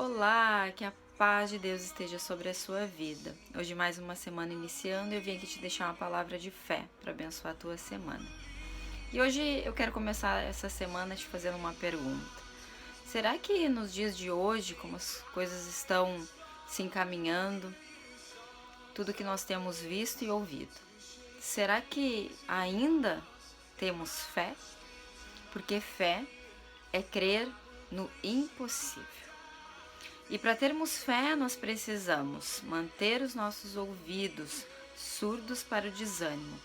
Olá, que a paz de Deus esteja sobre a sua vida. Hoje mais uma semana iniciando e eu vim aqui te deixar uma palavra de fé para abençoar a tua semana. E hoje eu quero começar essa semana te fazendo uma pergunta. Será que nos dias de hoje, como as coisas estão se encaminhando, tudo que nós temos visto e ouvido, será que ainda temos fé? Porque fé é crer no impossível. E para termos fé, nós precisamos manter os nossos ouvidos surdos para o desânimo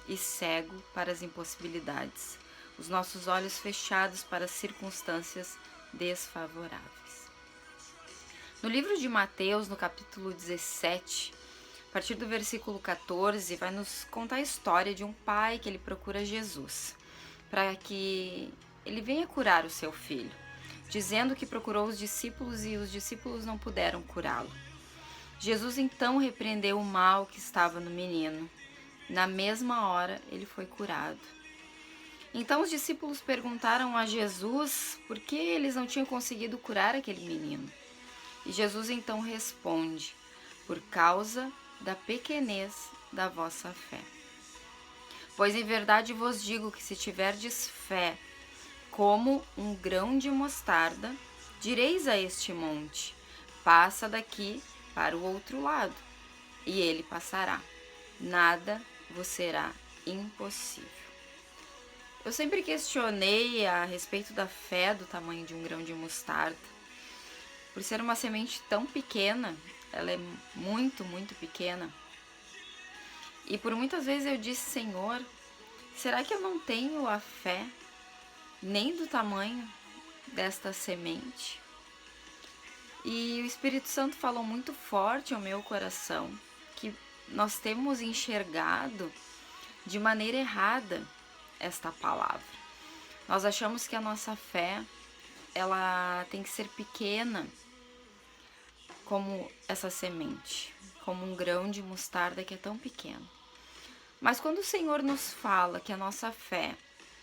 e cego para as impossibilidades, os nossos olhos fechados para as circunstâncias desfavoráveis. No livro de Mateus, no capítulo 17, a partir do versículo 14, vai nos contar a história de um pai que ele procura Jesus para que ele venha curar o seu filho, dizendo que procurou os discípulos e os discípulos não puderam curá-lo. Jesus então repreendeu o mal que estava no menino. Na mesma hora ele foi curado. Então os discípulos perguntaram a Jesus por que eles não tinham conseguido curar aquele menino. E Jesus então responde: por causa da pequenez da vossa fé. Pois em verdade vos digo que se tiverdes fé como um grão de mostarda, direis a este monte: passa daqui para o outro lado, e ele passará. Nada vos será impossível. Eu sempre questionei a respeito da fé do tamanho de um grão de mostarda. Por ser uma semente tão pequena, ela é muito, muito pequena. E por muitas vezes eu disse: Senhor, será que eu não tenho a fé nem do tamanho desta semente? E o Espírito Santo falou muito forte ao meu coração que nós temos enxergado de maneira errada esta palavra. Nós achamos que a nossa fé, ela tem que ser pequena como essa semente, como um grão de mostarda que é tão pequeno. Mas quando o Senhor nos fala que a nossa fé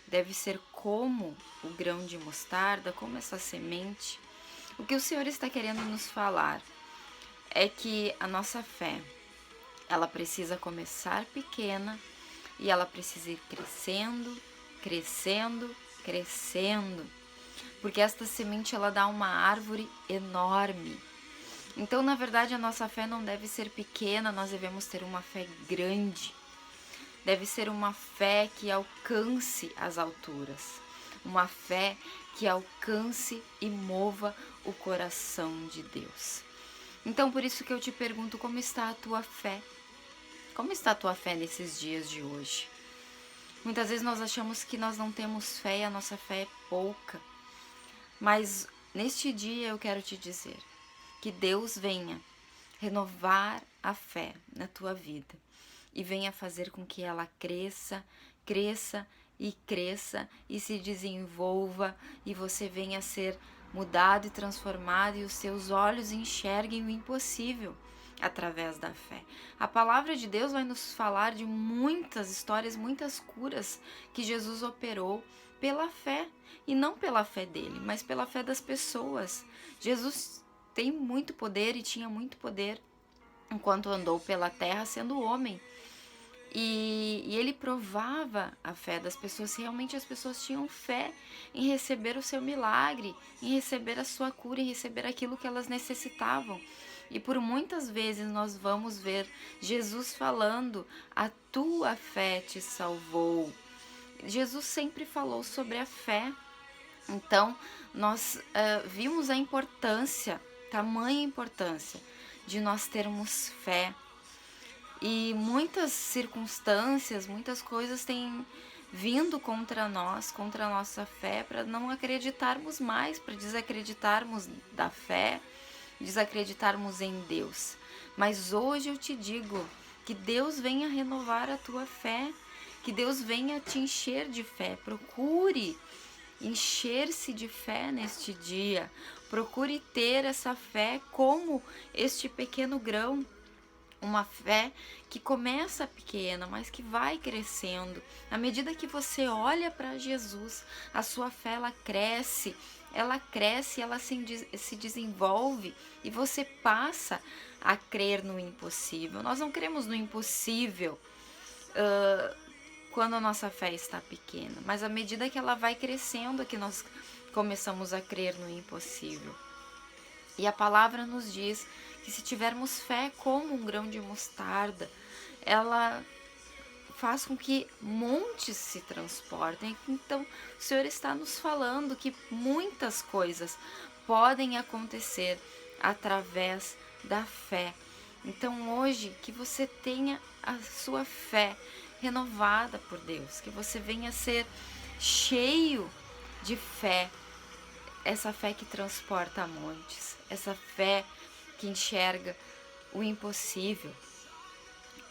deve ser como o grão de mostarda, como essa semente, o que o Senhor está querendo nos falar é que a nossa fé, ela precisa começar pequena e ela precisa ir crescendo, crescendo, crescendo, porque esta semente ela dá uma árvore enorme. Então, na verdade, a nossa fé não deve ser pequena, nós devemos ter uma fé grande. Deve ser uma fé que alcance as alturas, uma fé que alcance e mova o coração de Deus. Então, por isso que eu te pergunto, como está a tua fé? Como está a tua fé nesses dias de hoje? Muitas vezes nós achamos que nós não temos fé e a nossa fé é pouca. Mas neste dia eu quero te dizer que Deus venha renovar a fé na tua vida e venha fazer com que ela cresça, cresça e cresça e se desenvolva e você venha a ser mudado e transformado e os seus olhos enxerguem o impossível através da fé. A palavra de Deus vai nos falar de muitas histórias, muitas curas que Jesus operou pela fé, e não pela fé dele, mas pela fé das pessoas. Jesus tem muito poder e tinha muito poder enquanto andou pela terra sendo homem. E ele provava a fé das pessoas, se realmente as pessoas tinham fé em receber o seu milagre, em receber a sua cura, em receber aquilo que elas necessitavam. E por muitas vezes nós vamos ver Jesus falando: a tua fé te salvou. Jesus sempre falou sobre a fé. Então nós vimos a importância, tamanha importância de nós termos fé. E muitas circunstâncias, muitas coisas têm vindo contra nós, contra a nossa fé, para não acreditarmos mais, para desacreditarmos da fé, desacreditarmos em Deus. Mas hoje eu te digo que Deus venha renovar a tua fé, que Deus venha te encher de fé. Procure encher-se de fé neste dia. Procure ter essa fé como este pequeno grão. Uma fé que começa pequena, mas que vai crescendo. À medida que você olha para Jesus, a sua fé ela cresce, ela se desenvolve e você passa a crer no impossível. Nós não cremos no impossível quando a nossa fé está pequena, mas à medida que ela vai crescendo é que nós começamos a crer no impossível. E a palavra nos diz que se tivermos fé como um grão de mostarda, ela faz com que montes se transportem. Então, o Senhor está nos falando que muitas coisas podem acontecer através da fé. Então, hoje, que você tenha a sua fé renovada por Deus, que você venha ser cheio de fé, essa fé que transporta montes, essa fé que enxerga o impossível.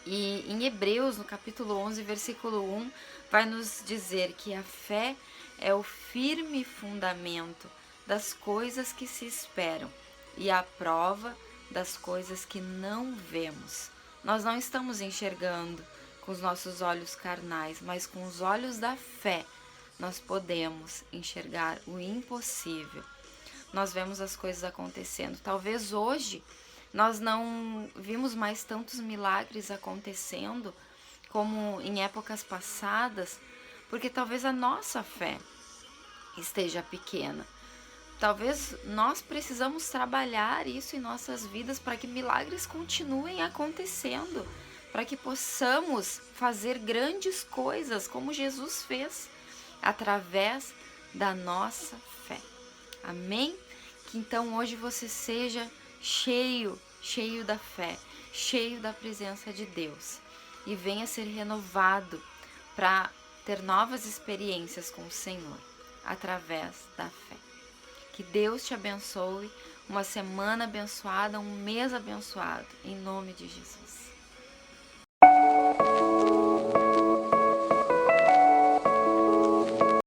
E em Hebreus, no capítulo 11, versículo 1, vai nos dizer que a fé é o firme fundamento das coisas que se esperam e a prova das coisas que não vemos. Nós não estamos enxergando com os nossos olhos carnais, mas com os olhos da fé nós podemos enxergar o impossível. Nós vemos as coisas acontecendo. Talvez hoje nós não vimos mais tantos milagres acontecendo como em épocas passadas, porque talvez a nossa fé esteja pequena. Talvez nós precisamos trabalhar isso em nossas vidas para que milagres continuem acontecendo, para que possamos fazer grandes coisas como Jesus fez através da nossa fé. Amém? Que então hoje você seja cheio da fé, cheio da presença de Deus e venha ser renovado para ter novas experiências com o Senhor através da fé. Que Deus te abençoe, uma semana abençoada, um mês abençoado, em nome de Jesus.